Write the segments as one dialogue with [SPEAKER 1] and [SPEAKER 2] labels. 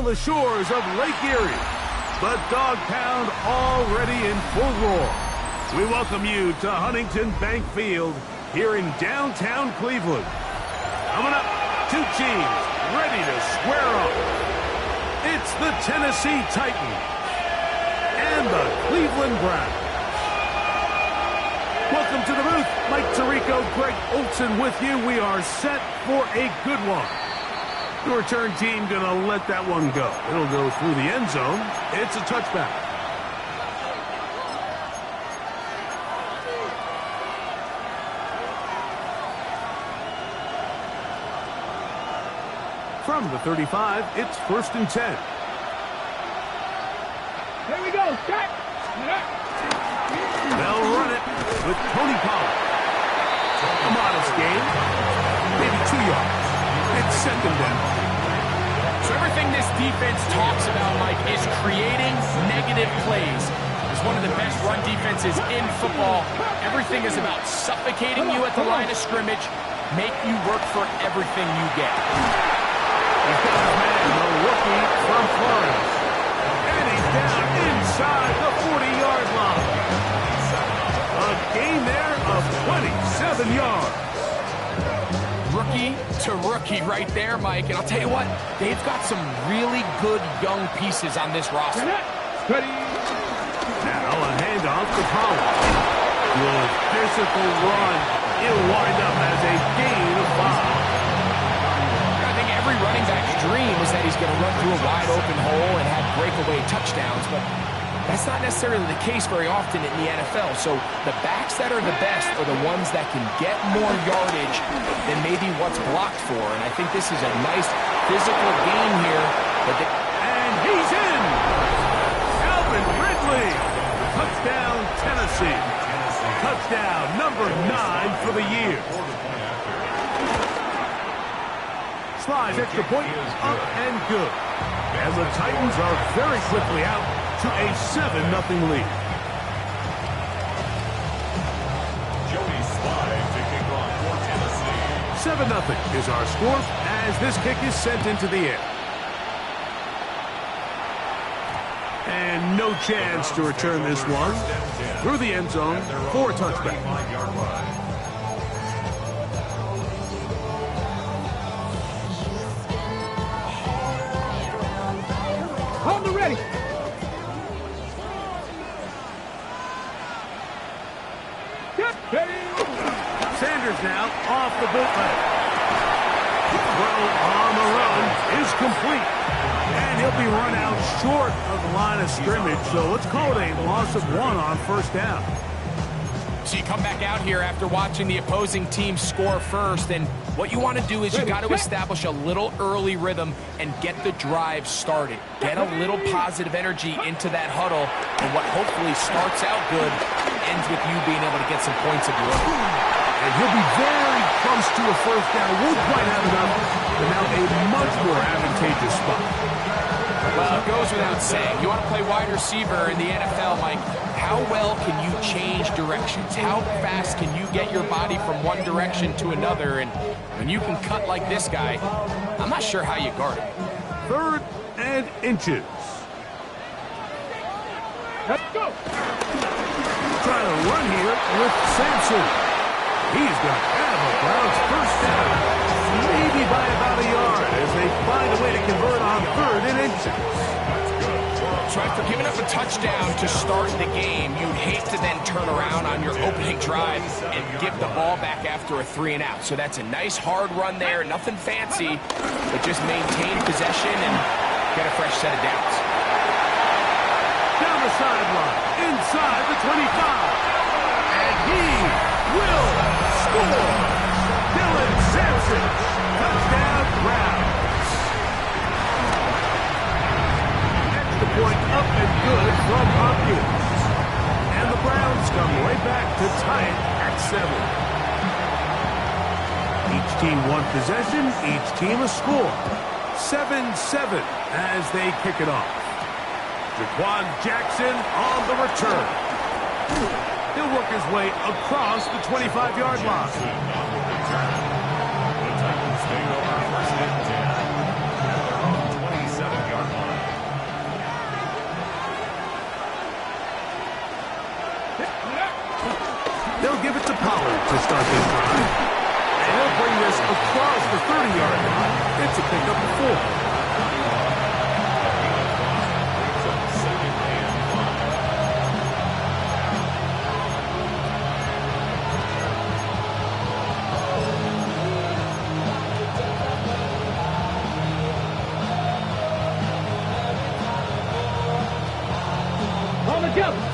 [SPEAKER 1] the shores of Lake Erie. The Dog Pound already in full roar. We welcome you to Huntington Bank Field here in downtown Cleveland. Coming up, two teams ready to square up. It's the Tennessee Titans and the Cleveland Browns. Welcome to the booth. Mike Tirico, Greg Olson with you. We are set for a good one. The return team going to let that one go. It'll go through the end zone. It's a touchback. From the 35, it's 1st and 10.
[SPEAKER 2] Here we go. Start.
[SPEAKER 1] They'll run it with Tony Pollard. A modest gain. Maybe 2 yards. It's 2nd down.
[SPEAKER 3] So everything this defense talks about, Mike, is creating negative plays. It's one of the best run defenses in football. Everything is about suffocating you at the line of scrimmage, make you work for everything you get.
[SPEAKER 1] He's got his man, the rookie from Florida. And he's down inside the 40-yard line. A gain there of 27 yards.
[SPEAKER 3] Rookie to rookie right there, Mike. And I'll tell you what, they've got some really good young pieces on this roster.
[SPEAKER 2] Ready.
[SPEAKER 1] Now a handoff to Pollard. Good physical run. It'll wind up as a gain of 5.
[SPEAKER 3] I think every running back's dream is that he's going to run through a wide open hole and have breakaway touchdowns, but that's not necessarily the case very often in the NFL. So the backs that are the best are the ones that can get more yardage than maybe what's blocked for. And I think this is a nice physical game here.
[SPEAKER 1] And he's in! Calvin Ridley! Touchdown, Tennessee. Touchdown number 9 for the year. Slides extra point, up and good. And the Titans are very quickly out to a 7-0 lead.
[SPEAKER 4] Jody Slide to kick off for Tennessee.
[SPEAKER 1] 7-0 is our score as this kick is sent into the air. And no chance to return this one through the end zone for a touchback.
[SPEAKER 2] Hold the ready.
[SPEAKER 1] Sanders now off the bootleg. Throw on the run is complete. And he'll be run out short of the line of scrimmage. So let's call it a loss of 1 on 1st down.
[SPEAKER 3] So you come back out here after watching the opposing team score first, and what you want to do is you got to establish a little early rhythm and get the drive started. Get a little positive energy into that huddle, and what hopefully starts out good ends with you being able to get some points of your own.
[SPEAKER 1] And he'll be very close to a 1st down. Won't quite have enough, but now a much more advantageous spot.
[SPEAKER 3] Well, it goes without saying. You want to play wide receiver in the NFL, Mike. How well can you change directions? How fast can you get your body from one direction to another? And when you can cut like this guy, I'm not sure how you guard him.
[SPEAKER 1] 3rd and inches.
[SPEAKER 2] Let's go.
[SPEAKER 1] Trying to run here with Sampson. He's going to have a Browns 1st down. Maybe by about a yard as they find a way to convert on 3rd and inches.
[SPEAKER 3] So after giving up a touchdown to start the game, you'd hate to then turn around on your opening drive and give the ball back after a 3-and-out. So that's a nice hard run there, nothing fancy, but just maintain possession and get a fresh set of downs.
[SPEAKER 1] Down the sideline, inside the 25. And he will score. Dylan Sampson, touchdown Browns. Extra point up and good from Hopkins. And the Browns come right back to tie it at 7. Each team one possession, each team a score. 7-7 as they kick it off. Jaquan Jackson on the return. He'll work his way across the 25-yard line.
[SPEAKER 4] The Titans stay over 1st and 10. Their own 27-yard line.
[SPEAKER 1] They'll give it to Pollard to start this drive. And he'll bring this across the 30-yard line. It's a pickup of 4.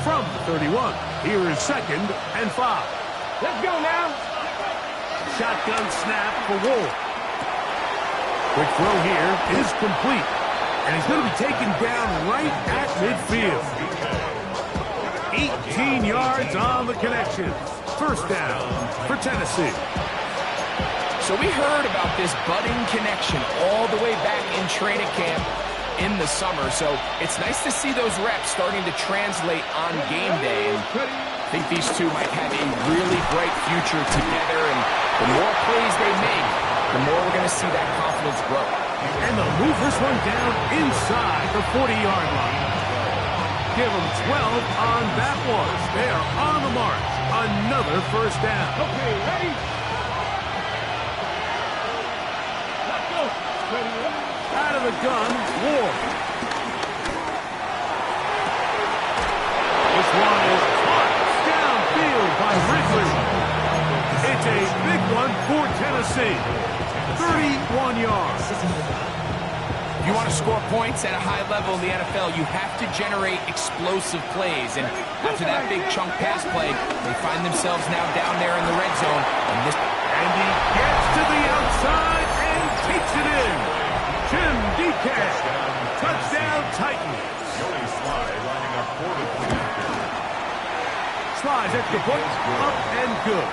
[SPEAKER 1] From the 31, here is 2nd and 5.
[SPEAKER 2] Let's go now.
[SPEAKER 1] Shotgun snap for Wolf. Quick throw here is complete. And he's going to be taken down right at midfield. 18 yards on the connection. First down for Tennessee.
[SPEAKER 3] So we heard about this budding connection all the way back in training camp in the summer, so it's nice to see those reps starting to translate on game day. And I think these two might have a really bright future together, and the more plays they make, the more we're going to see that confidence grow.
[SPEAKER 1] And they'll move this one down inside the 40-yard line. Give them 12 on that one. They are on the march. Another first down.
[SPEAKER 2] Okay, ready? Let's go. Ready?
[SPEAKER 1] Out of the gun, Ward. This one is caught downfield by Ridley. It's a big one for Tennessee. 31 yards.
[SPEAKER 3] If you want to score points at a high level in the NFL, you have to generate explosive plays. And after that big chunk pass play, they find themselves now down there in the red zone.
[SPEAKER 1] And he gets to the outside and takes it in. Jim DK, touchdown Titans.
[SPEAKER 4] Joey Sly lining up for the clean.
[SPEAKER 1] Sly's extra point, up and good.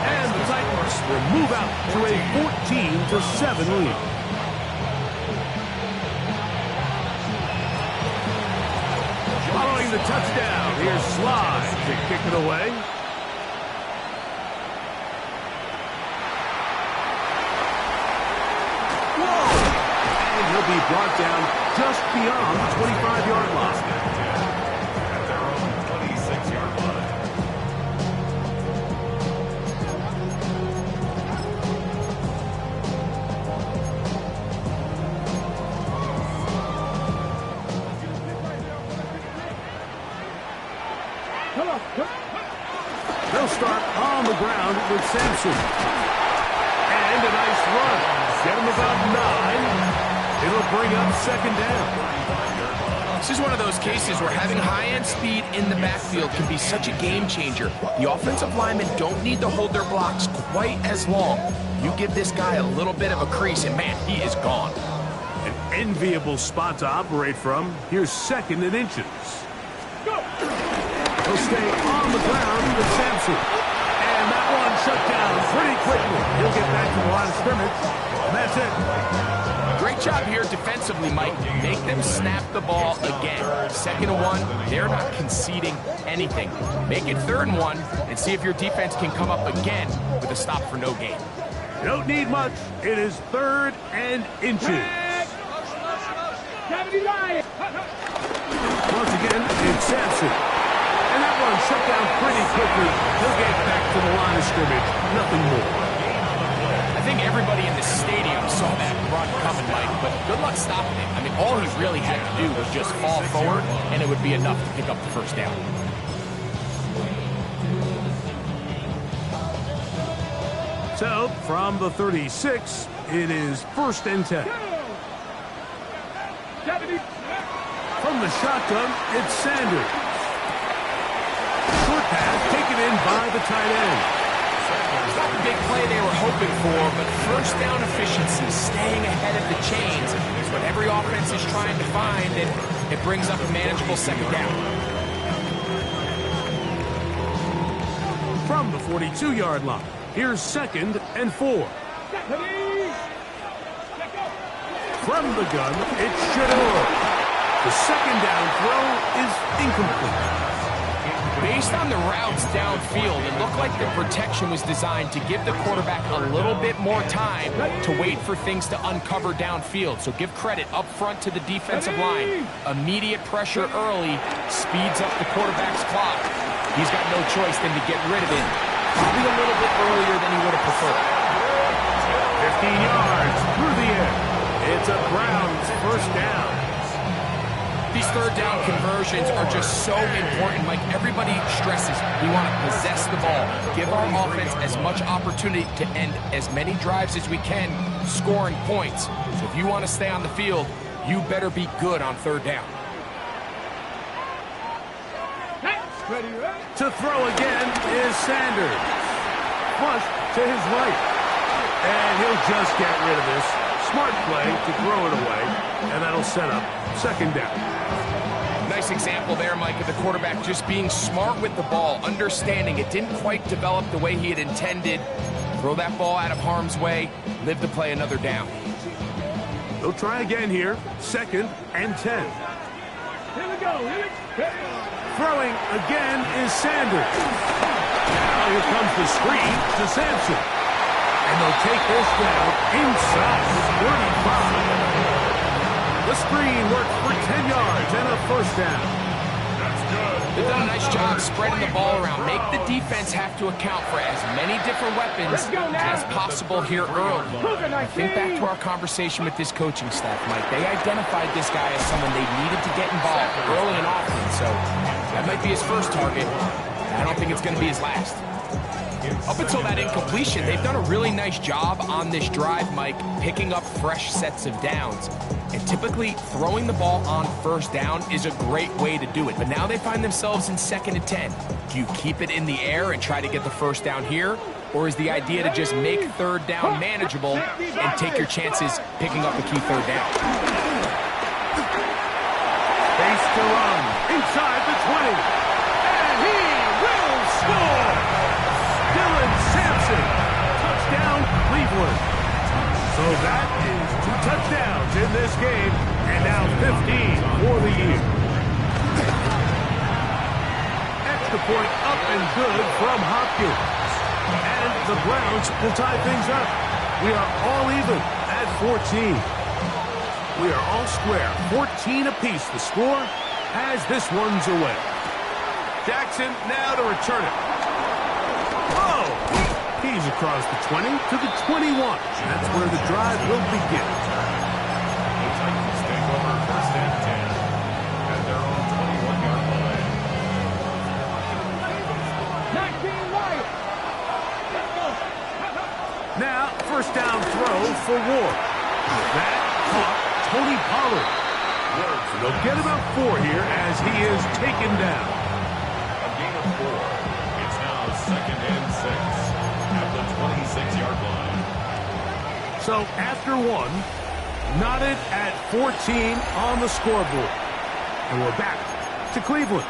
[SPEAKER 1] And the Titans will move out to a 14-7 lead. Following the touchdown, here's Sly to kick it away. He'll be brought down just beyond the 25-yard line.
[SPEAKER 4] At their own 26-yard line.
[SPEAKER 2] Come on.
[SPEAKER 1] They'll start on the ground with Sampson. And a nice run. Get him about 9. It'll bring up second down.
[SPEAKER 3] This is one of those cases where having high-end speed in the backfield can be such a game changer. The offensive linemen don't need to hold their blocks quite as long. You give this guy a little bit of a crease, and man, he is gone.
[SPEAKER 1] An enviable spot to operate from. Here's 2nd and inches.
[SPEAKER 2] Go.
[SPEAKER 1] He'll stay on the ground with Sampson. And that one shut down pretty quickly. He'll get back to the line of scrimmage. And that's it.
[SPEAKER 3] Great job here defensively, Mike. Make them snap the ball again. 2nd and 1, they're not conceding anything. Make it 3rd and 1, and see if your defense can come up again with a stop for no gain.
[SPEAKER 1] You don't need much. It is 3rd and inches. Once again, it's Sampson. And that one shut down pretty quickly. He'll get back to the line of scrimmage. Nothing more.
[SPEAKER 3] I think everybody in the stadium saw that run coming, Mike, but good luck stopping it. I mean, all he really had to do was just fall forward, and it would be enough to pick up the first down.
[SPEAKER 1] So, from the 36, it is 1st and 10. From the shotgun, it's Sanders. Short pass taken in by the tight end.
[SPEAKER 3] It's not the big play they were hoping for, but first down efficiency, staying ahead of the chains, is what every offense is trying to find, and it brings up a manageable 2nd down.
[SPEAKER 1] From the 42-yard line, here's 2nd and 4. From the gun, it's Shador. The 2nd down throw is incomplete.
[SPEAKER 3] Based on the routes downfield, it looked like the protection was designed to give the quarterback a little bit more time to wait for things to uncover downfield. So give credit up front to the defensive line. Immediate pressure early speeds up the quarterback's clock. He's got no choice than to get rid of it, probably a little bit earlier than he would have preferred.
[SPEAKER 1] 15 yards through the air. It's a Browns first down.
[SPEAKER 3] These third down conversions are just so important, Mike. Everybody stresses we want to possess the ball, give our offense as much opportunity to end as many drives as we can, scoring points. So if you want to stay on the field, you better be good on third down.
[SPEAKER 1] To throw again is Sanders. Flush to his right. And he'll just get rid of this. Smart play to throw it away. And that'll set up second down.
[SPEAKER 3] Nice example there, Mike, of the quarterback just being smart with the ball, understanding it didn't quite develop the way he had intended. Throw that ball out of harm's way, live to play another down.
[SPEAKER 1] They'll try again here. 2nd and 10.
[SPEAKER 2] Here we go.
[SPEAKER 1] Throwing again is Sanders. Now here comes the screen to Sampson. And they'll take this down inside the 35. The screen worked for 10 yards and a first down.
[SPEAKER 4] That's good.
[SPEAKER 3] They've done a nice job spreading the ball around. Make the defense have to account for as many different weapons as possible here early. Think back to our conversation with this coaching staff, Mike. They identified this guy as someone they needed to get involved early and often, so that might be his first target. I don't think it's going to be his last. Up until that incompletion, they've done a really nice job on this drive, Mike, picking up fresh sets of downs. And typically, throwing the ball on first down is a great way to do it. But now they find themselves in 2nd and 10. Do you keep it in the air and try to get the first down here? Or is the idea to just make third down manageable and take your chances picking up a key third down?
[SPEAKER 1] Space to run inside the 20. And he will score! Dylan Sampson. Touchdown, Cleveland. So that is 2 touchdowns in this game, and now 15 for the year. Extra point up and good from Hopkins. And the Browns will tie things up. We are all even at 14. We are all square, 14 apiece. The score as this one's away. Jackson now to return it. Whoa! He's across the 20 to the 21. That's where the drive will begin.
[SPEAKER 4] The Titans take over 1st and 10 at their own 21-yard line.
[SPEAKER 2] 19 Wyatt. Let's go.
[SPEAKER 1] Now, first down throw for Ward. That caught Tony Pollard. So they'll get about 4 here as he is taken down.
[SPEAKER 4] A gain of 4. It's now 2nd and 6 at the 26-yard line.
[SPEAKER 1] So after 1, knotted at 14 on the scoreboard. And we're back to Cleveland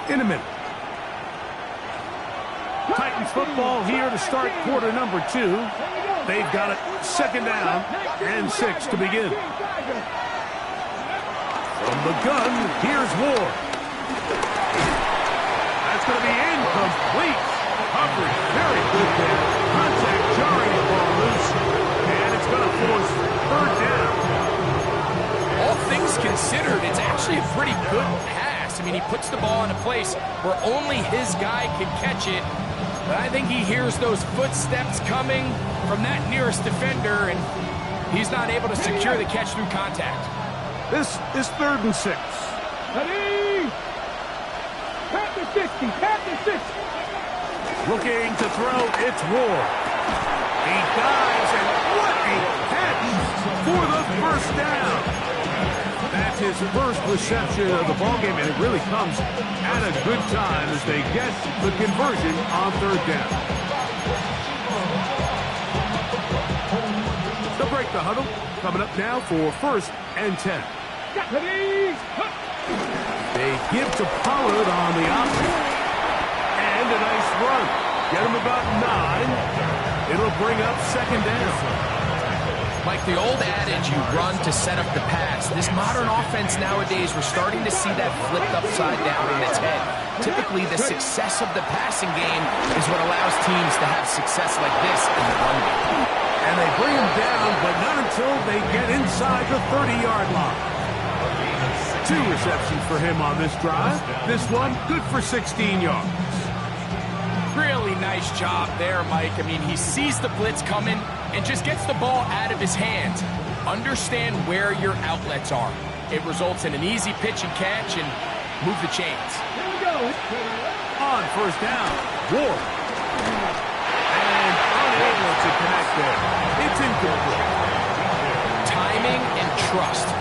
[SPEAKER 1] in a minute. Titans football here to start quarter number 2. They've got it 2nd down and 6 to begin. From the gun, here's Ward. That's going to be incomplete. Coverage very good there. Contact jarring the ball loose. And it's going to force 3rd down.
[SPEAKER 3] All things considered, it's actually a pretty good pass. I mean, he puts the ball in a place where only his guy can catch it. But I think he hears those footsteps coming from that nearest defender, and he's not able to secure the catch through contact.
[SPEAKER 1] This is 3rd and 6.
[SPEAKER 2] Ready? Pat the 60. Pat the 60.
[SPEAKER 1] Looking to throw, it's Ward. He dives, and what a catch for the first down. That's his first reception of the ballgame, and it really comes at a good time as they get the conversion on 3rd down. They'll break the huddle. Coming up now for 1st and 10. They give to Pollard on the option. And a nice run. Get him about 9. It'll bring up 2nd down.
[SPEAKER 3] Like the old adage, you run to set up the pass. This modern offense nowadays, we're starting to see that flipped upside down on its head. Typically, the success of the passing game is what allows teams to have success like this in the run game.
[SPEAKER 1] And they bring him down, but not until they get inside the 30-yard line.
[SPEAKER 4] A gain of 6
[SPEAKER 1] 2 receptions for him on this drive. This one good for 16 yards.
[SPEAKER 3] Really nice job there, Mike. I mean, he sees the blitz coming and just gets the ball out of his hands. Understand where your outlets are. It results in an easy pitch and catch and move the chains.
[SPEAKER 2] Here we go.
[SPEAKER 1] On first down, Ward. And unable to connect there. It's incomplete.
[SPEAKER 3] Timing and trust.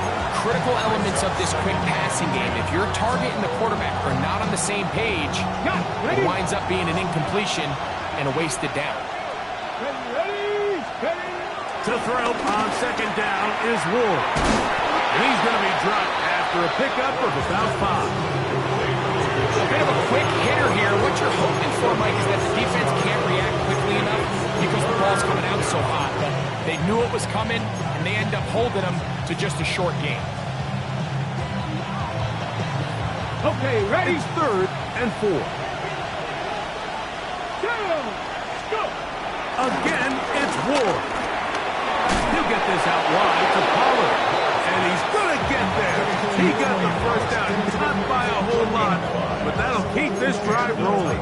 [SPEAKER 3] Critical elements of this quick passing game. If your target and the quarterback are not on the same page, it winds up being an incompletion and a wasted down.
[SPEAKER 2] Ready.
[SPEAKER 1] To throw on second down is Ward. And he's going to be dropped after a pickup of about 5.
[SPEAKER 3] A bit of a quick hitter here. What you're hoping for, Mike, is that the defense can't react quickly enough because the ball's coming out so hot. But they knew it was coming, and they end up holding them to just a short game.
[SPEAKER 2] Okay, ready?
[SPEAKER 1] It's 3rd and 4.
[SPEAKER 2] Go.
[SPEAKER 1] Again, it's Ward. He'll get this out wide to Pollard. And he's going to get there. He got the first down. Not by a whole lot, but that'll keep this drive rolling.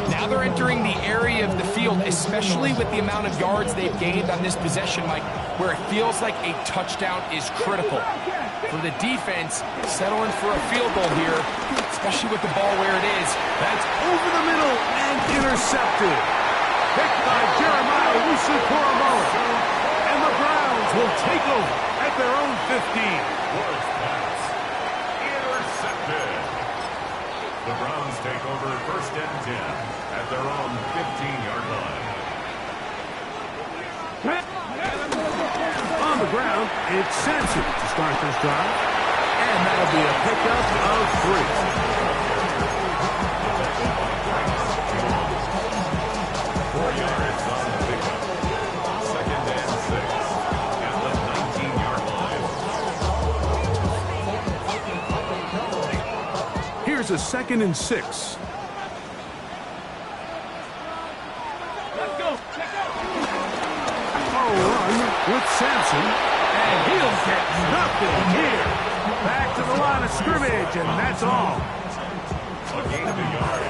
[SPEAKER 3] Now they're entering the area of the field, especially with the amount of yards they've gained on this possession, Mike, where it feels like a touchdown is critical. For the defense, settling for a field goal here, especially with the ball where it is.
[SPEAKER 1] That's over the middle and intercepted. Picked by Jeremiah Wusu-Koromoa. And the Browns will take over at their own 15.
[SPEAKER 4] First pass. Intercepted. The Browns take over 1st and 10 at their own 15-yard line.
[SPEAKER 1] On the ground, it's Sampson to start this drive. And that'll be a pickup of 3.
[SPEAKER 4] 4 yards on the pickup. 2nd and 6 at the 19-yard line.
[SPEAKER 1] Here's a 2nd and 6.
[SPEAKER 2] Let's go.
[SPEAKER 1] A run with Sampson. And he'll get nothing here. Back to the line of scrimmage, and that's all.
[SPEAKER 4] A gain of a yard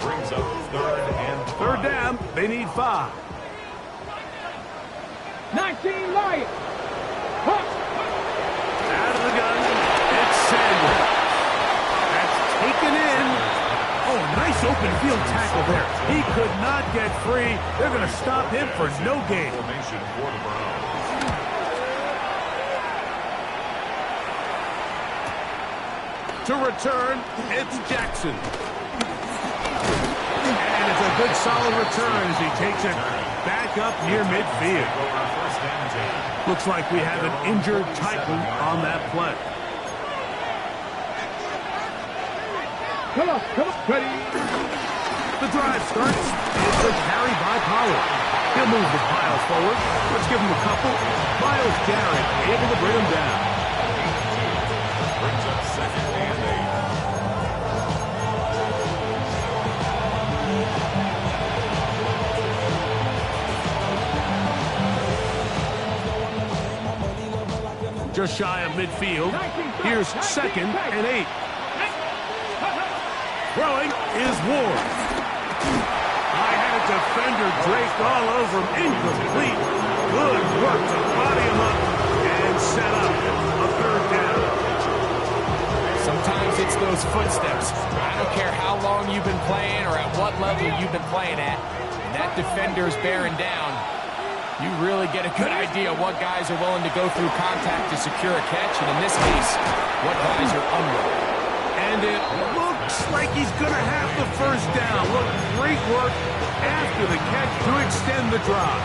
[SPEAKER 4] brings up 3rd and 5.
[SPEAKER 1] 3rd down, they need 5.
[SPEAKER 2] 19 Lions.
[SPEAKER 1] Out of the gun, it's Sanders. That's taken in. Oh, nice open field tackle there. He could not get free. They're going to stop him for no gain.
[SPEAKER 4] Formation for the Browns.
[SPEAKER 1] To return, it's Jackson. And it's a good solid return as he takes it back up near midfield.
[SPEAKER 4] Over 1st and 10.
[SPEAKER 1] Looks like we have an injured Titan on that play.
[SPEAKER 2] Come on. Ready.
[SPEAKER 1] The drive starts. It's a carry by Pollard. He'll move the pile forward. Let's give him a couple. Miles Garrett able to bring him down.
[SPEAKER 4] Brings up 2nd and
[SPEAKER 1] 8. Just shy of midfield. Here's 2nd and 8. Throwing is Ward. I had a defender draped all over him. Incomplete. Good work to body him up and set up a 3rd down.
[SPEAKER 3] Sometimes it's those footsteps. I don't care how long you've been playing or at what level you've been playing at. When that defender's bearing down, you really get a good idea what guys are willing to go through contact to secure a catch, and in this case, what guys are unwilling.
[SPEAKER 1] And it looks like he's going to have the 1st down. Look, great work after the catch to extend the drive.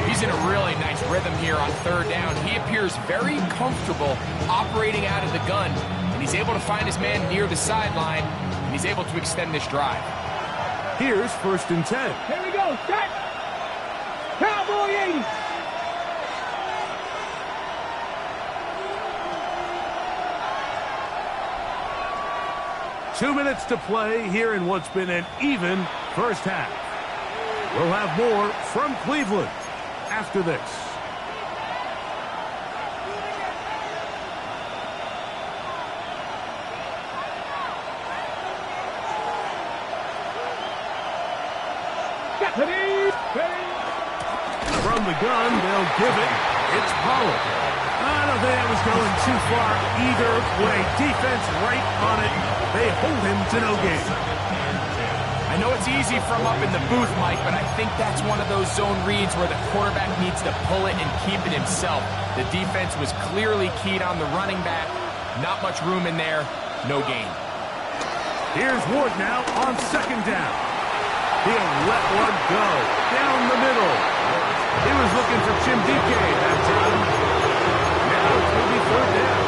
[SPEAKER 3] He's in a really nice rhythm here on 3rd down. He appears very comfortable operating out of the gun, and he's able to find his man near the sideline, and he's able to extend this drive.
[SPEAKER 1] Here's 1st and 10.
[SPEAKER 2] Here we go. Set. Cowboy 80.
[SPEAKER 1] Two minutes to play here in what's been an even first half. We'll have more from Cleveland after this.
[SPEAKER 2] Ready, ready.
[SPEAKER 1] From the gun, they'll give it. It's Pollard. I don't think that was going too far either way. Defense right on it. They hold him to no gain.
[SPEAKER 3] I know it's easy from up in the booth, Mike, but I think that's one of those zone reads where the quarterback needs to pull it and keep it himself. The defense was clearly keyed on the running back. Not much room in there. No gain.
[SPEAKER 1] Here's Ward now on second down. He'll let one go down the middle. He was looking for Jim DK that time. Now it's going to be third down.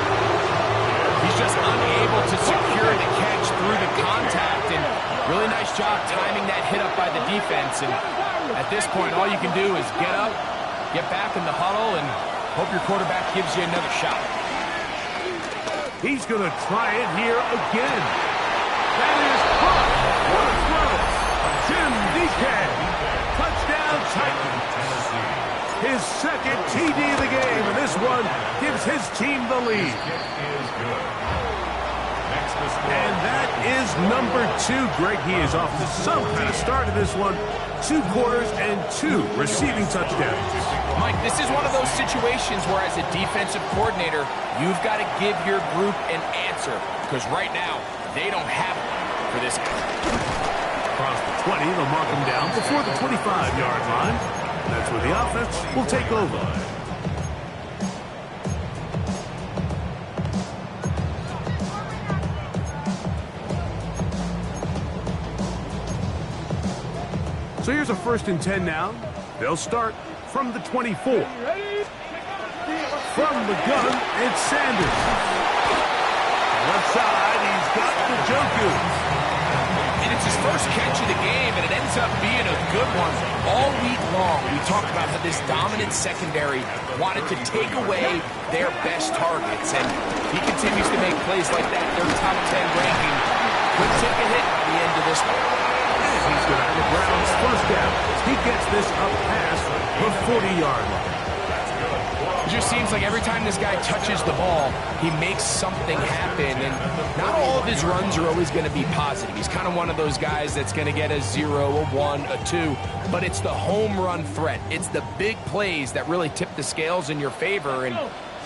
[SPEAKER 3] He's just unable to secure the catch through the contact, and really nice job timing that hit up by the defense. And at this point, all you can do is get up, get back in the huddle, and hope your quarterback gives you another shot.
[SPEAKER 1] He's going to try it here again. That is caught. What a throw. Jim DK. Touchdown Titans. His second TD of the game, and this one gives his team the lead. And that is number 2. Greg, he is off to some kind of start of this one. 2 quarters and 2 receiving touchdowns.
[SPEAKER 3] Mike, this is one of those situations where as a defensive coordinator, you've got to give your group an answer, because right now, they don't have one for this guy.
[SPEAKER 1] Across the 20, they'll mark him down before the 25-yard line. That's where the offense will take over. So here's a 1st and 10 now. They'll start from the 24. From the gun, it's Sanders. Left side, he's got the Njoku.
[SPEAKER 3] And it's his first catch of the game, and it ends up being a good one. All week long, we talked about how this dominant secondary wanted to take away their best targets, and he continues to make plays like that. Their top 10 ranking could take a hit at the end of this one.
[SPEAKER 1] He's going to have the Browns first down. He gets this up past the 40-yard line.
[SPEAKER 3] It just seems like every time this guy touches the ball, he makes something happen, and not all of his runs are always going to be positive. He's kind of one of those guys that's going to get a 0, a 1, a 2, but it's the home run threat. It's the big plays that really tip the scales in your favor, and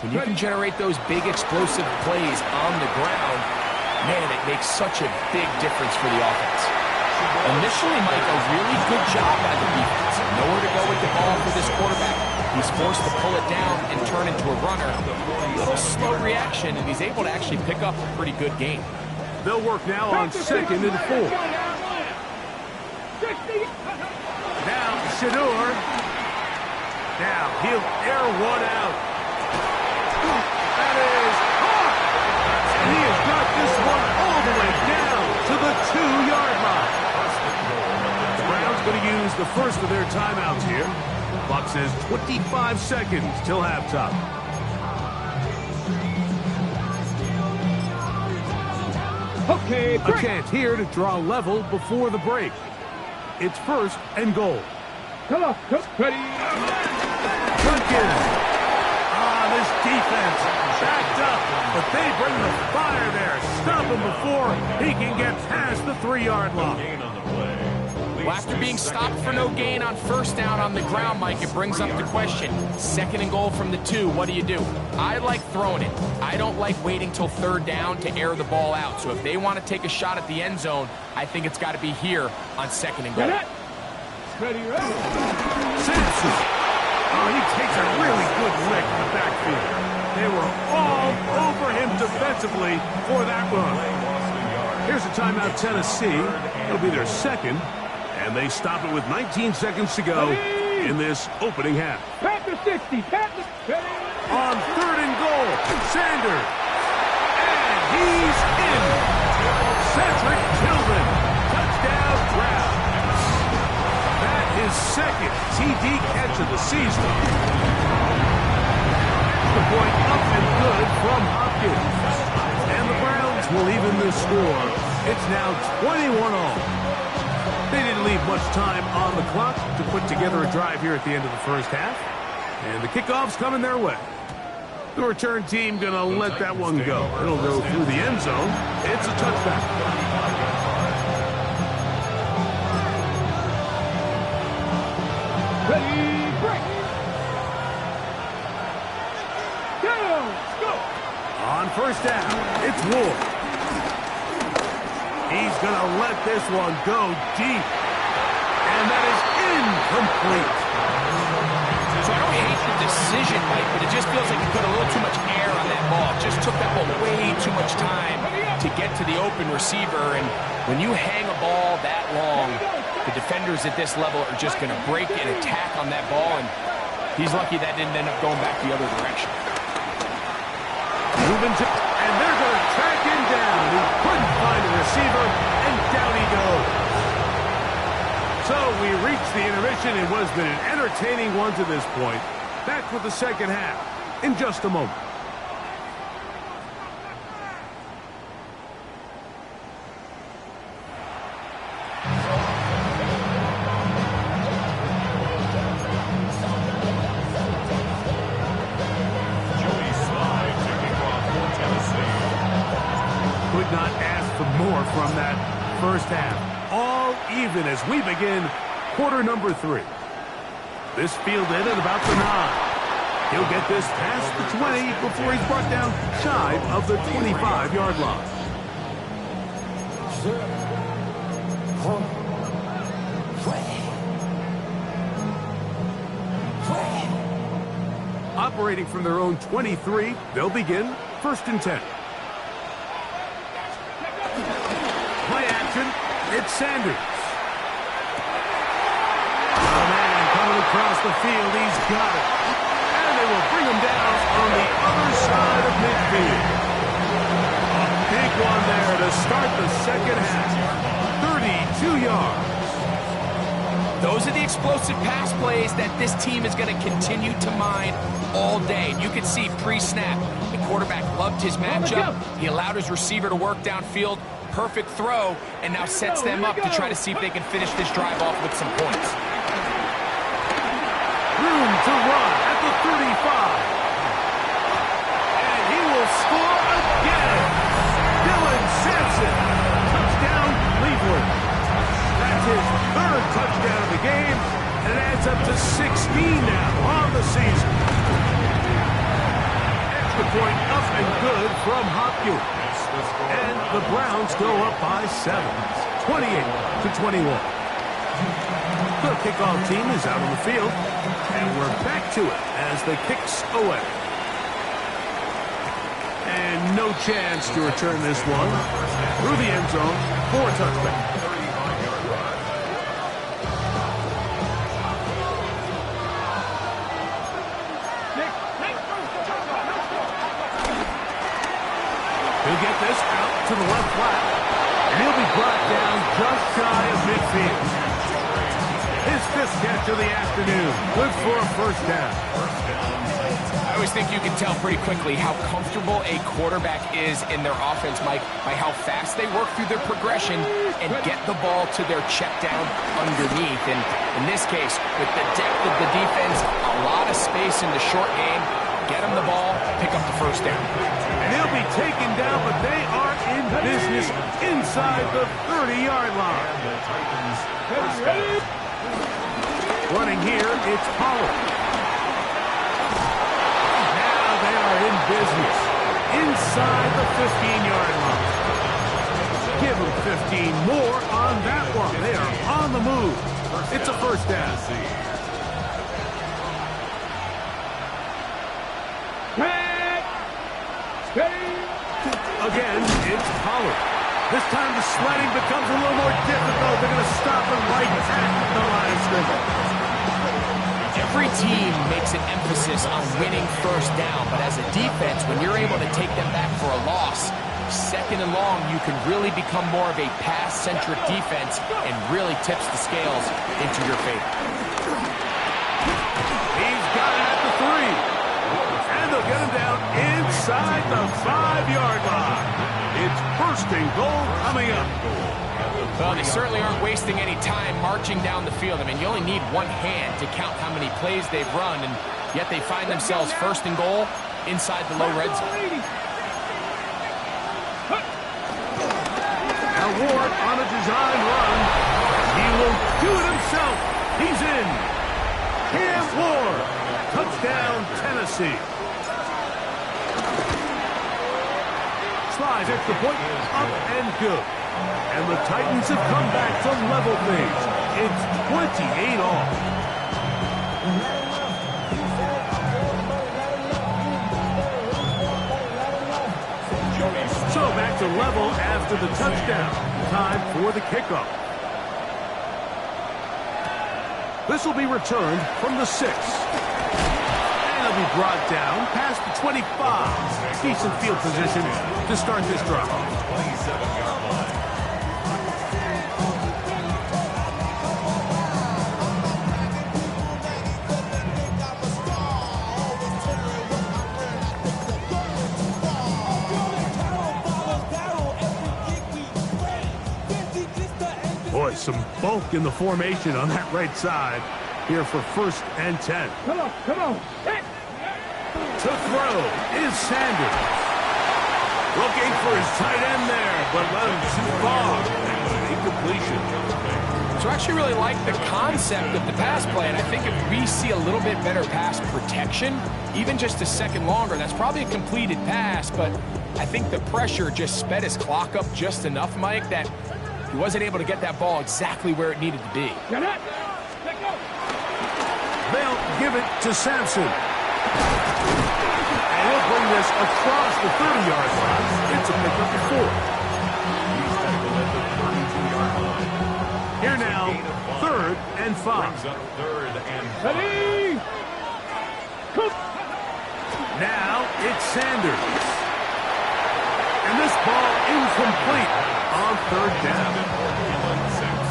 [SPEAKER 3] when you can generate those big explosive plays on the ground, man, it makes such a big difference for the offense. Initially, Mike, a really good job by the defense. Nowhere to go with the ball for this quarterback. He's forced to pull it down and turn into a runner. A little slow reaction, and he's able to actually pick up a pretty good game.
[SPEAKER 1] They'll work now on 2nd and 4. Now, Shador. Now, he'll air one out. That is caught! And he has got this one all the way down to the 2-yard line. The Browns going to use the first of their timeouts here. Clock says 25 seconds till halftime.
[SPEAKER 2] Okay,
[SPEAKER 1] a chance here to draw level before the break. It's 1st and goal.
[SPEAKER 2] Come on, ready.
[SPEAKER 1] Duncan. This defense backed up, but they bring the fire there. Stop him before he can get past the 3-yard line.
[SPEAKER 3] Well, after being stopped for no gain on 1st down on the ground, Mike, it brings up the question. 2nd and goal from the 2, what do you do? I like throwing it. I don't like waiting till 3rd down to air the ball out. So if they want to take a shot at the end zone, I think it's got to be here on 2nd and goal.
[SPEAKER 2] Ready, ready.
[SPEAKER 1] Simpson. Oh, he takes a really good lick in the backfield. They were all over him defensively for that run. Here's a timeout, Tennessee. It'll be their 2nd. And they stop it with 19 seconds to go in this opening half.
[SPEAKER 2] Back to 60. Back to 30.
[SPEAKER 1] On 3rd and goal, Sanders. And he's in. Cedric Tillman. Touchdown Browns. That is 2nd TD catch of the season. The point up and good from Hopkins. And the Browns will even the score. It's now 21-all. They didn't leave much time on the clock to put together a drive here at the end of the first half. And the kickoff's coming their way. The return team going to let that one go. It'll go through the end zone. It's a touchback. first down. It's Ward. He's going to let this one go deep. And that is incomplete.
[SPEAKER 3] So I don't hate the decision, Mike, but it just feels like he put a little too much air on that ball. Just took that ball way too much time to get to the open receiver. And when you hang a ball that long, the defenders at this level are just going to break and attack on that ball. And he's lucky that didn't end up going back the other direction.
[SPEAKER 1] Moving to, and they're going to track him down. He couldn't find a receiver, and down he goes. So we reached the intermission. It was been an entertaining one to this point. Back with the second half in just a moment. Could not ask for more from that first half. All even as we begin quarter number 3. This fielded at about the 9. He'll get this past the 20 before he's brought down shy of the 25-yard line. Operating from their own 23, they'll begin 1st and 10. Play action. It's Sanders. Oh, man, coming across the field. He's got it. And they will bring him down on the other side of midfield. A big one there to start the second half. 32 yards.
[SPEAKER 3] Those are the explosive pass plays that this team is going to continue to mine all day. You can see pre-snap, the quarterback loved his matchup. He allowed his receiver to work downfield. Perfect throw, and now sets them up to try to see if they can finish this drive off with some points.
[SPEAKER 1] Room to run at the 35. And he will score again. Dylan Sampson. Touchdown, Cleveland. That's his 3rd touchdown of the game, and it adds up to 16 now on the season. Extra point up and good from Hopkins. And the Browns go up by 7, 28-21. The kickoff team is out on the field, and we're back to it as the kick's away. And no chance to return this one through the end zone for a touchback. He'll get this out to the left flat, and he'll be brought down just shy of midfield. His 5th catch of the afternoon. Good for a first down.
[SPEAKER 3] I always think you can tell pretty quickly how comfortable a quarterback is in their offense, Mike, by how fast they work through their progression and get the ball to their check down underneath. And in this case, with the depth of the defense, a lot of space in the short game, get him the ball, pick up the first down.
[SPEAKER 1] And he'll be taken down, but they are in business inside the 30-yard line. Running here, it's Pollard. Now they are in business inside the 15-yard line. Give them 15 more on that one. They are on the move. It's a first down. Again, it's Pollard. This time the sledding becomes a little more difficult. They're going to stop him right at the line of scrimmage.
[SPEAKER 3] Every team makes an emphasis on winning first down, but as a defense, when you're able to take them back for a loss, 2nd and long, you can really become more of a pass-centric defense and really tips the scales into your favor.
[SPEAKER 1] He's got it at the 3. And they'll get him down inside the 5-yard line. It's 1st and goal coming up.
[SPEAKER 3] Well, they certainly aren't wasting any time marching down the field. I mean, you only need one hand to count how many plays they've run, and yet they find themselves 1st and goal inside the low red zone.
[SPEAKER 1] Now Ward on a design run. He will do it himself. He's in. Cam Ward. Touchdown, Tennessee. Tries extra point, up and good. And the Titans have come back to level things. It's 28 all. So back to level after the touchdown. Time for the kickoff. This will be returned from the 6. And it'll be brought down past the 25. Decent field position to start this drive.
[SPEAKER 4] 27-yard line.
[SPEAKER 1] Boy, some bulk in the formation on that right side here for 1st and 10.
[SPEAKER 2] Come on, come on. Hit.
[SPEAKER 1] To throw is Sanders. Looking for his tight end there, but let him too far. Incompletion.
[SPEAKER 3] So I actually really like the concept of the pass play, and I think if we see a little bit better pass protection, even just a second longer, that's probably a completed pass, but I think the pressure just sped his clock up just enough, Mike, that he wasn't able to get that ball exactly where it needed to be.
[SPEAKER 2] Got it. Let go.
[SPEAKER 1] They'll give it to Sampson. And he'll bring this across the 30-yard line. It's a pickup of 4.
[SPEAKER 4] He's tackled at the 32-yard line.
[SPEAKER 1] Here now, 3rd and 5.
[SPEAKER 4] Brings up 3rd and 5.
[SPEAKER 2] Ready. Cook.
[SPEAKER 1] Now it's Sanders. And this ball incomplete on 3rd down.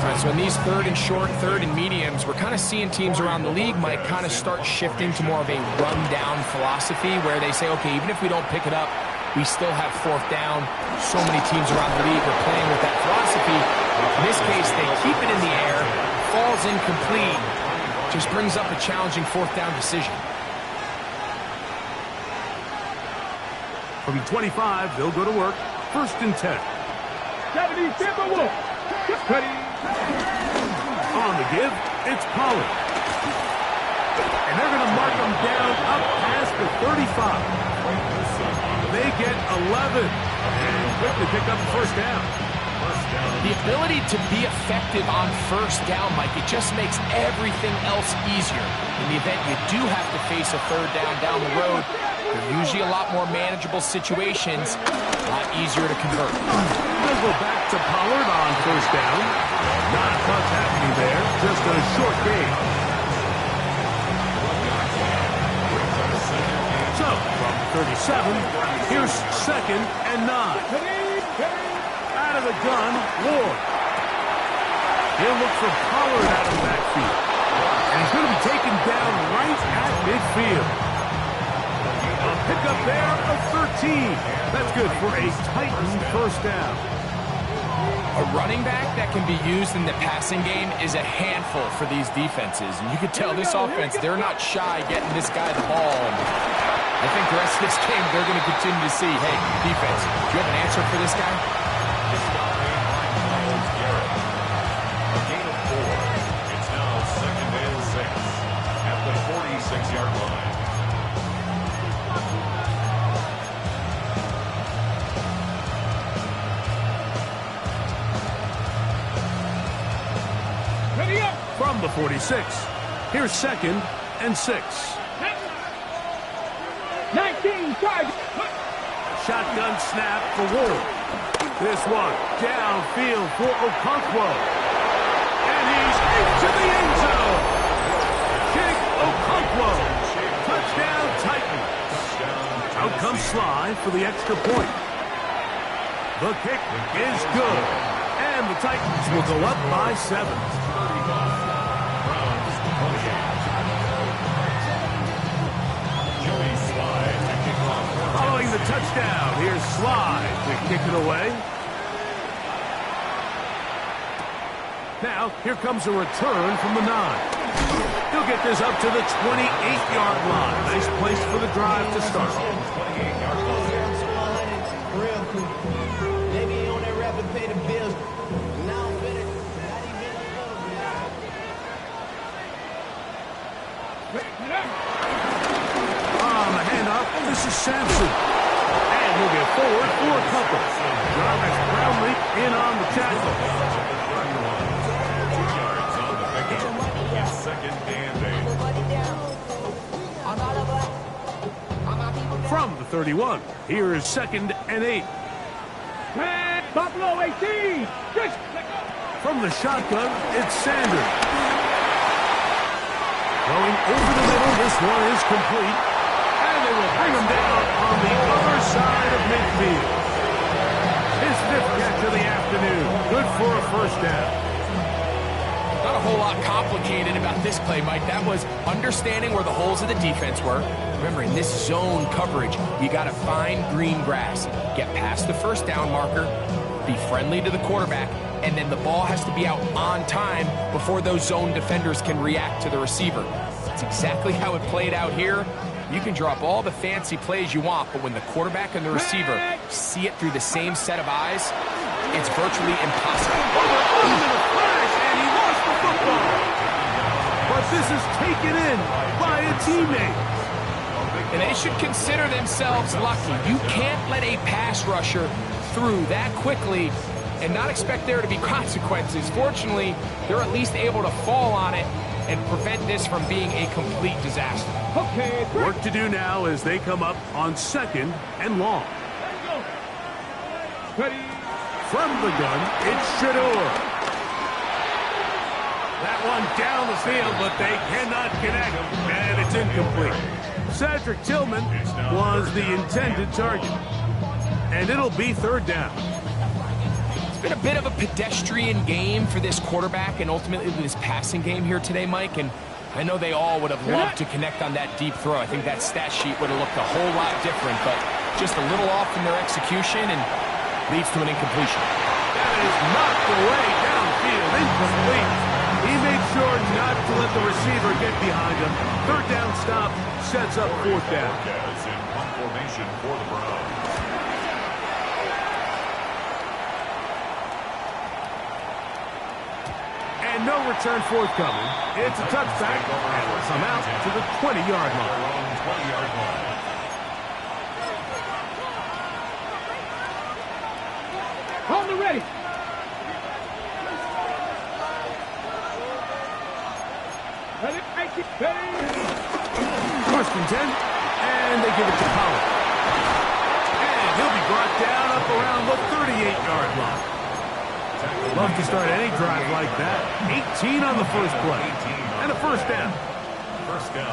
[SPEAKER 3] All right, so in these 3rd and short, 3rd and mediums, we're kind of seeing teams around the league might kind of start shifting to more of a run-down philosophy where they say, okay, even if we don't pick it up, we still have 4th down. So many teams around the league are playing with that philosophy. In this case, they keep it in the air, falls incomplete, just brings up a challenging 4th down decision.
[SPEAKER 1] From 25, they'll go to work. 1st and 10.
[SPEAKER 2] 70 Timberwolf. Ready.
[SPEAKER 1] On the give, it's Pollard. And they're going to mark him down up past the 35. They get 11 and quickly pick up the 1st down.
[SPEAKER 3] The ability to be effective on 1st down, Mike, it just makes everything else easier. In the event you do have to face a 3rd down the road, they're usually a lot more manageable situations, a lot easier to convert.
[SPEAKER 1] They'll go back to Pollard on 1st down. Not much happening there, just a short gain. So, from 37, here's 2nd and 9. Out of the gun, Ward. He'll look for Pollard out of the backfield. And he's going to be taken down right at midfield. A pickup there of 13. That's good for a Titan 1st down.
[SPEAKER 3] A running back that can be used in the passing game is a handful for these defenses. And you can tell this offense, they're not shy getting this guy the ball. And I think the rest of this game, they're going to continue to see, hey, defense, do you have an answer for this guy?
[SPEAKER 4] A gain of 4. It's now 2nd and 6 at the 46-yard line.
[SPEAKER 2] Ready up.
[SPEAKER 1] From the 46, here's 2nd and 6.
[SPEAKER 2] 19 target.
[SPEAKER 1] Shotgun snap for Ward. This one downfield for Okonkwo. And he's into the end zone. Jake Okonkwo. Touchdown Titan. Out comes Sly for the extra point. The kick is good. And the Titans will go up by 7. Following the touchdown, here's Sly to kick it away. Now, here comes a return from the 9. He'll get this up to the 28-yard line. Nice place for the drive to start.
[SPEAKER 5] Real quick. Maybe on that rapid pay the bills. Now I'm better.
[SPEAKER 1] On the handoff, this is Sampson. And And he'll get forward for a couple. Jarvis Brownlee in on the tackle.
[SPEAKER 4] 2 yards on the pickup. It's second and 8.
[SPEAKER 1] From the 31, here is second and 8.
[SPEAKER 2] Buffalo 18. Just
[SPEAKER 1] From the shotgun, it's Sanders. Going over the middle, this one is complete. And they will bring him down on the other side of midfield. His 5th catch of the afternoon. Good for a first down.
[SPEAKER 3] Not a whole lot complicated about this play, Mike. That was understanding where the holes of the defense were. Remember, in this zone coverage, you got to find green grass. Get past the first down marker, be friendly to the quarterback, and then the ball has to be out on time before those zone defenders can react to the receiver. That's exactly how it played out here. You can drop all the fancy plays you want, but when the quarterback and the receiver see it through the same set of eyes, it's virtually impossible.
[SPEAKER 1] And he lost the football. But this is taken in by a teammate.
[SPEAKER 3] And they should consider themselves lucky. You can't let a pass rusher through that quickly and not expect there to be consequences. Fortunately, they're at least able to fall on it and prevent this from being a complete disaster.
[SPEAKER 2] okay.
[SPEAKER 1] Work to do now as they come up on second and long.
[SPEAKER 2] Ready.
[SPEAKER 1] From the gun, it's Shador. That one down the field, but they cannot connect, and it's incomplete. Cedric Tillman was the intended target, and it'll be third down.
[SPEAKER 3] It's been a bit of a pedestrian game for this quarterback and ultimately this passing game here today, Mike, and I know they all would have loved to connect on that deep throw. I think that stat sheet would have looked a whole lot different, but just a little off in their execution and leads to an incompletion.
[SPEAKER 1] That is knocked away downfield, incomplete. He made sure not to let the receiver get behind him. Third down stop sets up fourth down.
[SPEAKER 4] As in punt formation for the Browns.
[SPEAKER 1] And no return forthcoming. It's a touchback, and will come out to the 20-yard line.
[SPEAKER 4] Their own 20-yard line.
[SPEAKER 2] Hold it ready. Ready.
[SPEAKER 1] First and 10, and they give it to Pollard. And he'll be brought down up around the 38-yard line. Love to start any drive like that. 18 on the first play. And a first down.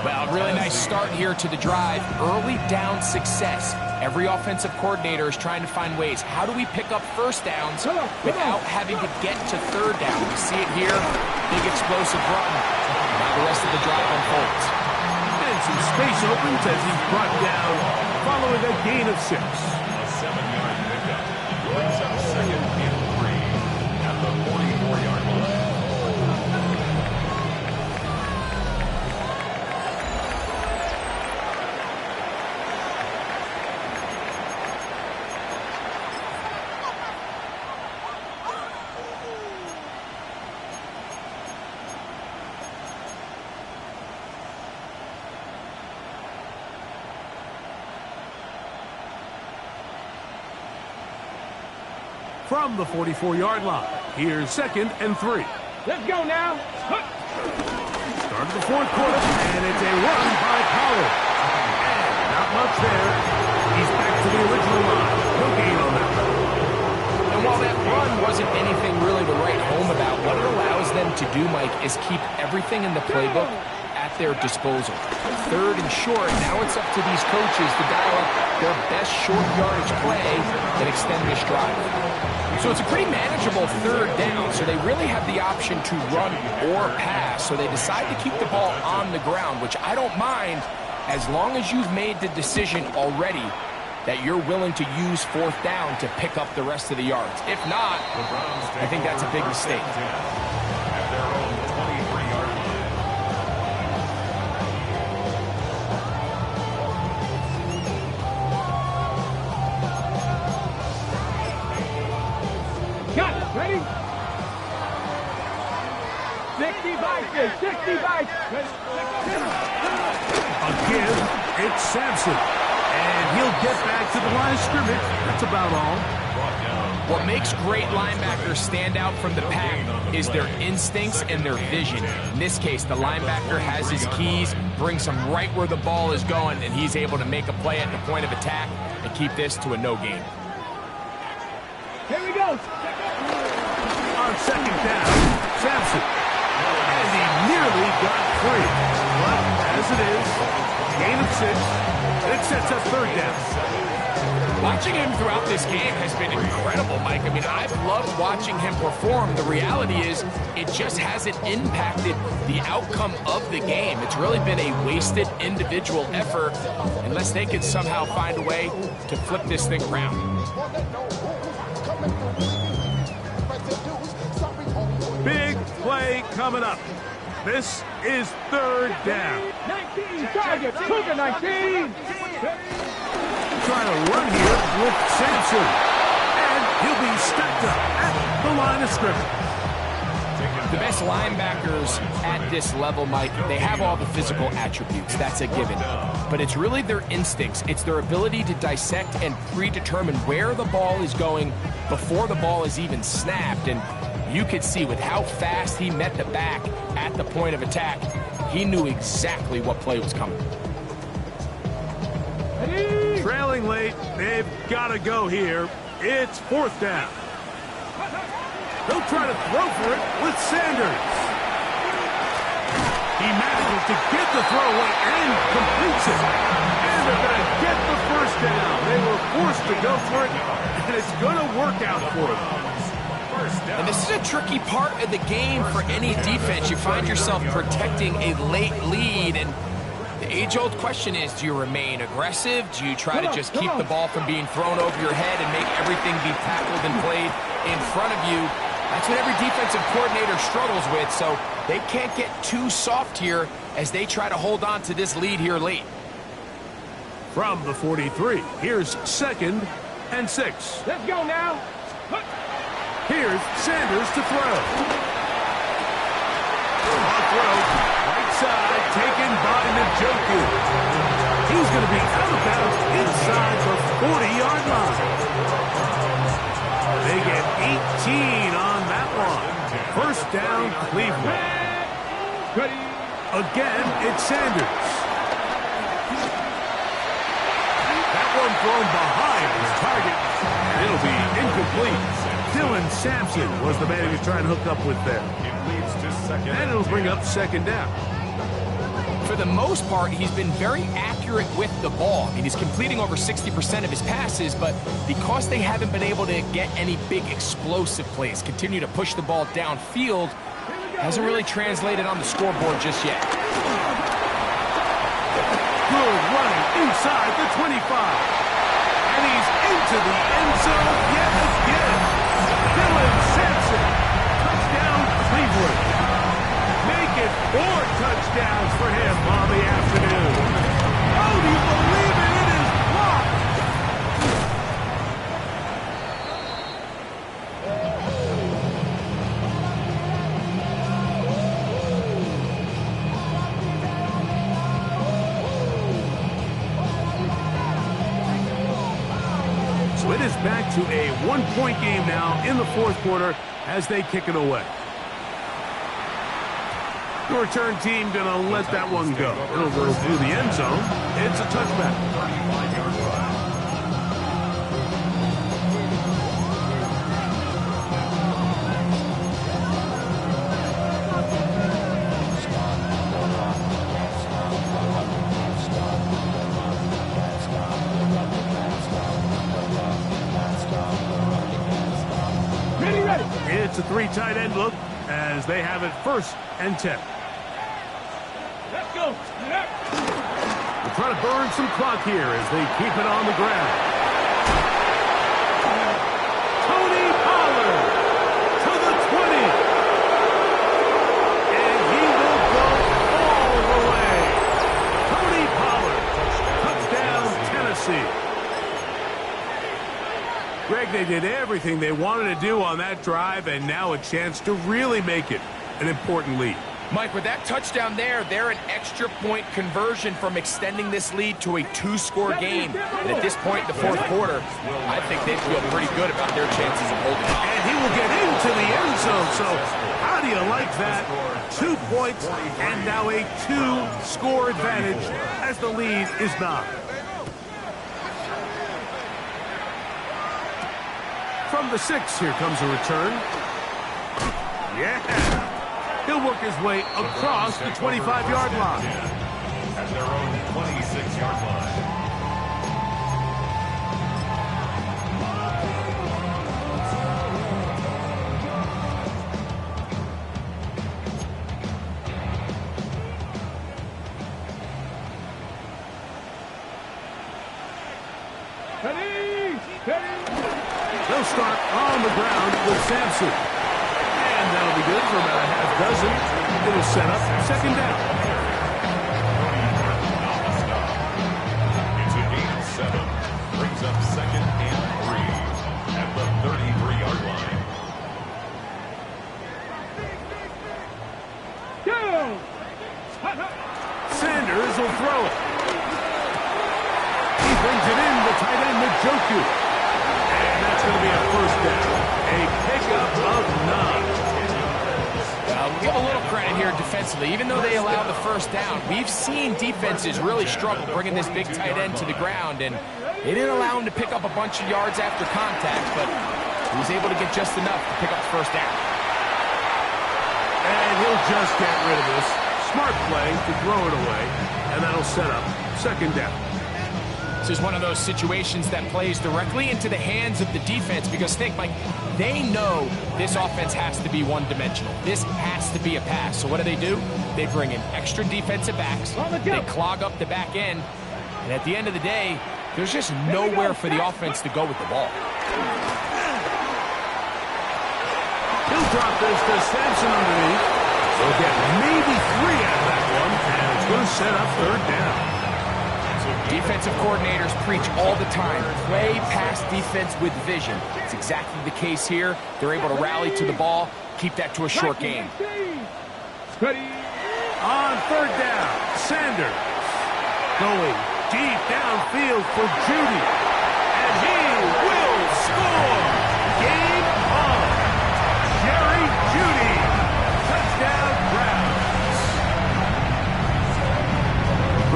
[SPEAKER 3] Well, really nice start here to the drive. Early down success. Every offensive coordinator is trying to find ways. How do we pick up first downs without having to get to third down? We see it here. Big explosive run. Now the rest of the drive unfolds.
[SPEAKER 1] And some space opens as he's brought down following a gain of 6.
[SPEAKER 4] A 7-yard pickup. Brings up second and 3 at the 44-yard line.
[SPEAKER 1] From the 44-yard line, here's second and 3.
[SPEAKER 2] Let's go now.
[SPEAKER 1] Start of the fourth quarter, and it's a run by Pollard. And not much there. He's back to the original line. No gain on that.
[SPEAKER 3] And while that run wasn't anything really to write home about, what it allows them to do, Mike, is keep everything in the playbook at their disposal. Third and short, now it's up to these coaches to dial up their best short yardage play and extend this drive. So it's a pretty manageable third down, so they really have the option to run or pass, so they decide to keep the ball on the ground, which I don't mind as long as you've made the decision already that you're willing to use fourth down to pick up the rest of the yards. If not, I think that's a big mistake.
[SPEAKER 4] At their own 23-yard line.
[SPEAKER 2] Got it. Ready? 60 by 6.
[SPEAKER 1] Again, it's Sampson. And he'll get back to the line of scrimmage. That's about all.
[SPEAKER 3] What makes great linebackers stand out from the pack is their instincts and their vision. In this case, the linebacker has his keys, brings him right where the ball is going, and he's able to make a play at the point of attack and keep this to a no gain.
[SPEAKER 2] Here we go.
[SPEAKER 1] On second down, Sampson. And he nearly got free. But as it is, gain of 6, and it sets up third down.
[SPEAKER 3] Watching him throughout this game has been incredible, Mike. I mean, I've loved watching him perform. The reality is it just hasn't impacted the outcome of the game. It's really been a wasted individual effort unless they can somehow find a way to flip this thing around.
[SPEAKER 1] Big play coming up. This is third down.
[SPEAKER 2] 19 targets. Cougar 19.
[SPEAKER 1] Trying to run here with Sampson. And he'll be stepped up at the line of scrimmage.
[SPEAKER 3] The best linebackers at this level, Mike, they have all the physical attributes. That's a given. But it's really their instincts. It's their ability to dissect and predetermine where the ball is going before the ball is even snapped. And you could see with how fast he met the back at the point of attack, he knew exactly what play was coming.
[SPEAKER 1] Trailing late, they've got to go here. It's fourth down. They'll try to throw for it with Sanders. He manages to get the throw away and completes it. And they're going to get the first down. They were forced to go for it, and it's going to work out for them.
[SPEAKER 3] And this is a tricky part of the game for any defense. You find yourself protecting a late lead, and the age-old question is, do you remain aggressive? Do you try to just keep the ball from being thrown over your head and make everything be tackled and played in front of you? That's what every defensive coordinator struggles with, so they can't get too soft here as they try to hold on to this lead here late.
[SPEAKER 1] From the 43, here's 2nd and 6.
[SPEAKER 2] Let's go now.
[SPEAKER 1] Here's Sanders to throw. On throw, right side, taken by Njoku. He's going to be out of bounds inside the 40-yard line. They get 18 on that one. First down, Cleveland. Again, it's Sanders. That one thrown behind his target, and it'll be incomplete. Dylan Sampson was the man he was trying to hook up with there. And it'll bring up second down.
[SPEAKER 3] For the most part, he's been very accurate with the ball. I mean, he's completing over 60% of his passes, but because they haven't been able to get any big explosive plays, continue to push the ball downfield, hasn't really translated on the scoreboard just yet.
[SPEAKER 1] Good running inside the 25. And he's into the end zone yet again. Dylan Sampson. Touchdown, Cleveland. Make it 4 touchdowns for him on the afternoon. Oh, do you believe it? It is blocked. So it is back to a 1-point game now in the fourth quarter as they kick it away. The return team going to let that one go. It'll go through the end zone. It's a touchback.
[SPEAKER 4] 35-yard run.
[SPEAKER 2] Ready.
[SPEAKER 1] It's a 3 tight end look as they have it 1st and 10.
[SPEAKER 2] Let's go.
[SPEAKER 1] They'll try to burn some clock here as they keep it on the ground. Tony Pollard to the 20. And he will go all the way. Tony Pollard, touchdown Tennessee. Greg, they did everything they wanted to do on that drive, and now a chance to really make it an important lead.
[SPEAKER 3] Mike, with that touchdown there, they're an extra point conversion from extending this lead to a 2-score game. And at this point in the fourth quarter, I think they feel pretty good about their chances of holding it.
[SPEAKER 1] And he will get into the end zone. So how do you like that? 2 points and now a 2-score advantage as the lead is 9. From the 6, here comes a return. Yeah. He'll work his way across the 25-yard line.
[SPEAKER 4] At their own 26-yard line.
[SPEAKER 1] They'll start on the ground with Sampson. And that'll be good for about a half dozen. It'll set up 2nd down.
[SPEAKER 4] It's a gain of 7. Brings up 2nd and 3 at the 33-yard line.
[SPEAKER 1] Sanders will throw it. He brings it in to tight end Njoku. And that's going to be a 1st down. A pickup of 9.
[SPEAKER 3] We'll give a little credit here defensively. Even though they allowed the 1st down, we've seen defenses really struggle bringing this big tight end to the ground, and they didn't allow him to pick up a bunch of yards after contact, but he was able to get just enough to pick up the 1st down.
[SPEAKER 1] And he'll just get rid of this. Smart play to throw it away, and that'll set up 2nd down.
[SPEAKER 3] This is one of those situations that plays directly into the hands of the defense because think, Mike, they know this offense has to be one-dimensional. This has to be a pass. So what do? They bring in extra defensive backs. They clog up the back end. And at the end of the day, there's just nowhere for the offense to go with the ball.
[SPEAKER 1] He'll drop this to Sampson underneath. They'll get maybe 3 out of that one, and it's going to set up 3rd down.
[SPEAKER 3] Defensive coordinators preach all the time, play pass defense with vision. It's exactly the case here. They're able to rally to the ball, keep that to a short game.
[SPEAKER 1] On 3rd down, Sanders going deep downfield for Judy. And he will score! Game on! Jerry Judy! Touchdown Browns!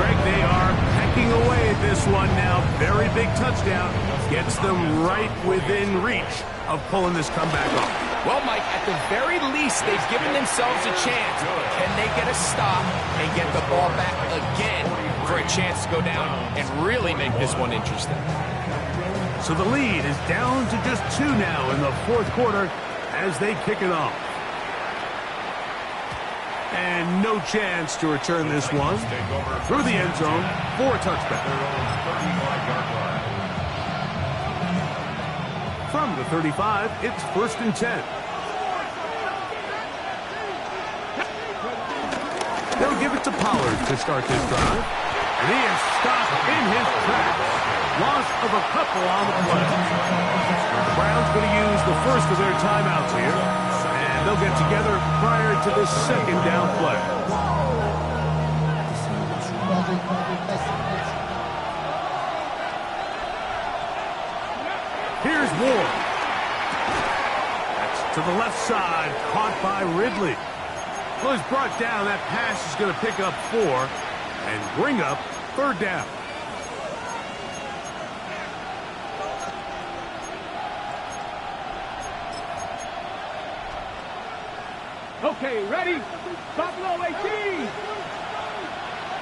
[SPEAKER 1] Greg, they are pecking away at this one now. Very big touchdown. Gets them right within reach of pulling this comeback off.
[SPEAKER 3] Well, Mike, at the very least, they've given themselves a chance. Can they get a stop and get the ball back again for a chance to go down and really make this one interesting?
[SPEAKER 1] So the lead is down to just 2 now in the 4th quarter as they kick it off. And no chance to return this one through the end zone for a touchback. From the 35, it's 1st and 10. They'll give it to Pollard to start this drive. And he is stopped in his tracks. Loss of a couple on the play. The Browns going to use the first of their timeouts here. And they'll get together prior to the 2nd down play. Here's Ward. That's to the left side, caught by Ridley. Well, he's brought down. That pass is going to pick up 4 and bring up 3rd down.
[SPEAKER 2] Okay, ready? Buffalo 18.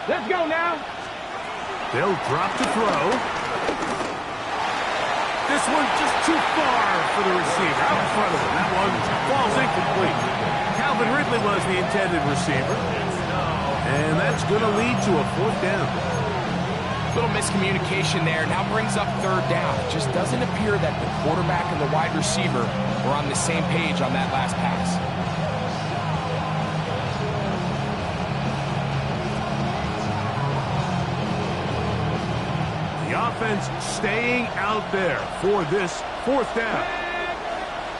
[SPEAKER 2] Let's go now.
[SPEAKER 1] They'll drop to throw. This one just too far for the receiver. Out in front of him. That one falls incomplete. Calvin Ridley was the intended receiver. And that's going to lead to a 4th down.
[SPEAKER 3] Little miscommunication there. Now brings up 3rd down. It just doesn't appear that the quarterback and the wide receiver were on the same page on that last pass.
[SPEAKER 1] The offense staying out there for this 4th down.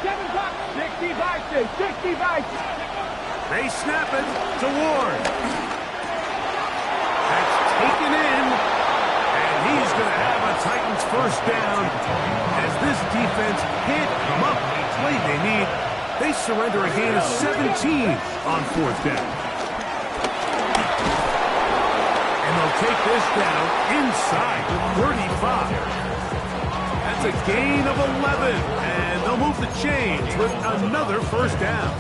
[SPEAKER 2] 7 bucks, 60 by 6, 60 by 6.
[SPEAKER 1] They snap it to Ward. That's taken in. And he's going to have a Titans first down. As this defense can't come up with the play they need, they surrender a gain of 17 on fourth down. And they'll take this down inside the 35. That's a gain of 11, and they'll move the chains with another first down.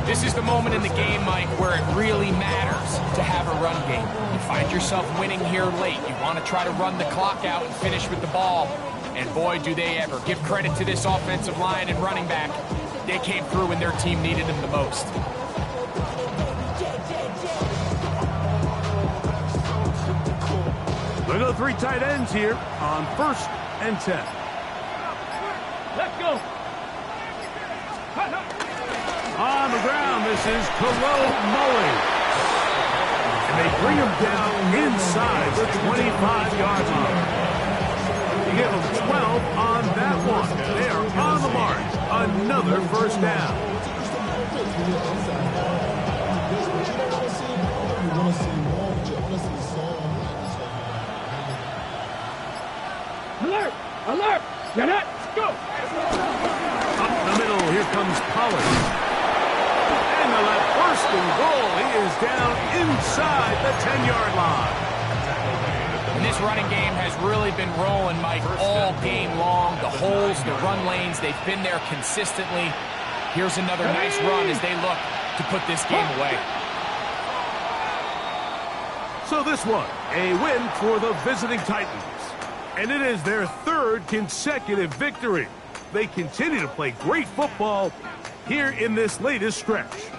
[SPEAKER 3] This is the moment in the game, Mike, where it really matters to have a run game. You find yourself winning here late. You want to try to run the clock out and finish with the ball. And boy, do they ever. Give credit to this offensive line and running back. They came through when their team needed them the most.
[SPEAKER 1] Look at the three tight ends here on 1st and 10.
[SPEAKER 2] Let's go.
[SPEAKER 1] On the ground, this is Khalil Mully. And they bring him down inside the 25-yard line. You give them 12 on that one. They are on the mark. Another first down.
[SPEAKER 2] Alert! Alert! Get it! Go!
[SPEAKER 1] Up the middle, here comes Pollard. And they'll have first and goal. He is down inside the 10-yard line.
[SPEAKER 3] And this running game has really been rolling, Mike, all game long. The holes, the run lanes, they've been there consistently. Here's another nice run as they look to put this game away.
[SPEAKER 1] So this one, a win for the visiting Titans. And it is their third consecutive victory. They continue to play great football here in this latest stretch.